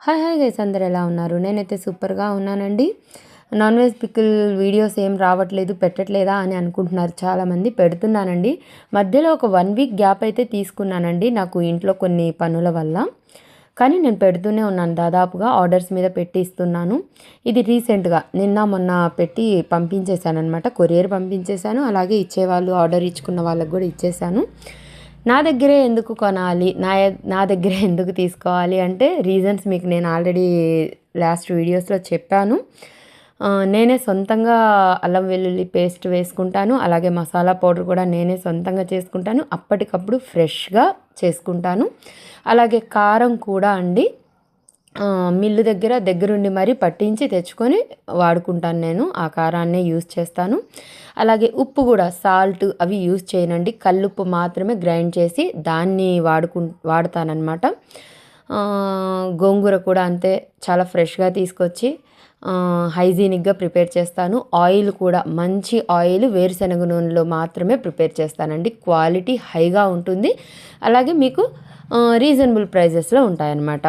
Hi hi guys, అందరు ఎలా ఉన్నారు? నేనైతే సూపర్గా ఉన్నానండి. నాన్ వెజ్ పికిల్ వీడియోస్ ఏం రావట్లేదు, పెట్టట్లేదా అని అనుకుంటున్నారు చాలామంది. పెడుతున్నానండి. మధ్యలో ఒక 1 వీక్ గ్యాప్ అయితే తీసుకున్నానండి, నాకు ఇంట్లో కొన్ని పనుల వల్ల. కానీ నేను పెడుతూనే ఉన్నాను, దాదాపుగా ఆర్డర్స్ మీద పెట్టి ఇస్తున్నాను. ఇది రీసెంట్గా నిన్న మొన్న పెట్టి పంపించేశాను అనమాట. కొరియర్ పంపించేశాను, అలాగే ఇచ్చేవాళ్ళు ఆర్డర్ ఇచ్చుకున్న వాళ్ళకి కూడా ఇచ్చేసాను. నా దగ్గరే ఎందుకు కొనాలి, నా దగ్గరే ఎందుకు తీసుకోవాలి అంటే రీజన్స్ మీకు నేను ఆల్రెడీ లాస్ట్ వీడియోస్లో చెప్పాను. నేనే సొంతంగా అల్లం వెల్లుల్లి పేస్ట్ వేసుకుంటాను, అలాగే మసాలా పౌడర్ కూడా నేనే సొంతంగా చేసుకుంటాను, అప్పటికప్పుడు ఫ్రెష్గా చేసుకుంటాను. అలాగే కారం కూడా అండి, మిల్లు దగ్గరుండి మరీ పట్టించి తెచ్చుకొని వాడుకుంటాను. నేను ఆ కారాన్నే యూజ్ చేస్తాను. అలాగే ఉప్పు కూడా, సాల్ట్ అవి యూజ్ చేయనండి, కల్లుప్పు మాత్రమే గ్రైండ్ చేసి దాన్ని వాడతానన్నమాట. గోంగూర కూడా అంతే, చాలా ఫ్రెష్గా తీసుకొచ్చి హైజీనిక్గా ప్రిపేర్ చేస్తాను. ఆయిల్ కూడా మంచి ఆయిల్ వేరుశనగ నూనెలో మాత్రమే ప్రిపేర్ చేస్తానండి. క్వాలిటీ హైగా ఉంటుంది, అలాగే మీకు రీజనబుల్ ప్రైజెస్లో ఉంటాయన్నమాట.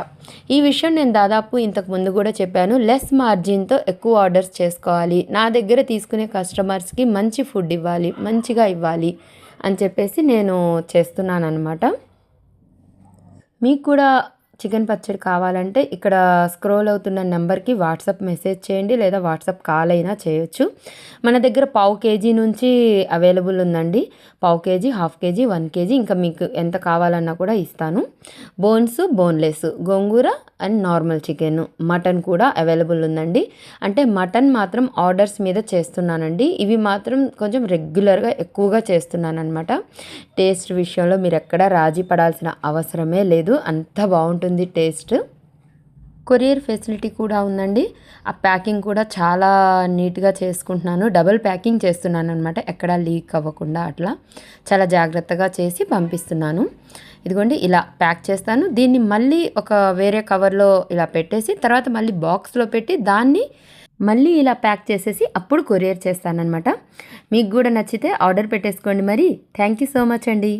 ఈ విషయం నేను దాదాపు ఇంతకు ముందు కూడా చెప్పాను. లెస్ మార్జిన్తో ఎక్కువ ఆర్డర్స్ చేసుకోవాలి, నా దగ్గర తీసుకునే కస్టమర్స్కి మంచి ఫుడ్ ఇవ్వాలి, మంచిగా ఇవ్వాలి అని చెప్పేసి నేను చేస్తున్నాను అనమాట. మీకు కూడా చికెన్ పచ్చడి కావాలంటే ఇక్కడ స్క్రోల్ అవుతున్న నెంబర్కి వాట్సాప్ మెసేజ్ చేయండి, లేదా వాట్సాప్ కాల్ అయినా చేయొచ్చు. మన దగ్గర 1/2 kg నుంచి అవైలబుల్ ఉందండి. 1/2 kg, 1/2 kg, 1 kg, ఇంకా మీకు ఎంత కావాలన్నా కూడా ఇస్తాను. Bones, boneless, gongura and normal chicken, mutton కూడా అవైలబుల్ ఉందండి. అంటే మటన్ మాత్రం ఆర్డర్స్ మీద చేస్తున్నానండి. ఇవి మాత్రం కొంచెం రెగ్యులర్గా ఎక్కువగా చేస్తున్నాను అనమాట. టేస్ట్ విషయంలో మీరు ఎక్కడా రాజీ పడాల్సిన అవసరమే లేదు, అంత బాగుంటుంది టేస్ట్. కొరియర్ ఫెసిలిటీ కూడా ఉందండి. ఆ ప్యాకింగ్ కూడా చాలా నీట్గా చేసుకుంటున్నాను, డబుల్ ప్యాకింగ్ చేస్తున్నాను అనమాట, ఎక్కడా లీక్ అవ్వకుండా అట్లా చాలా జాగ్రత్తగా చేసి పంపిస్తున్నాను. ఇదిగోండి ఇలా ప్యాక్ చేస్తాను. దీన్ని మళ్ళీ ఒక వేరే కవర్లో ఇలా పెట్టేసి తర్వాత మళ్ళీ బాక్స్లో పెట్టి దాన్ని మళ్ళీ ఇలా ప్యాక్ చేసేసి అప్పుడు కొరియర్ చేస్తానన్నమాట. మీకు కూడా నచ్చితే ఆర్డర్ పెట్టేసుకోండి మరి. థ్యాంక్ యూ సో మచ్ అండి.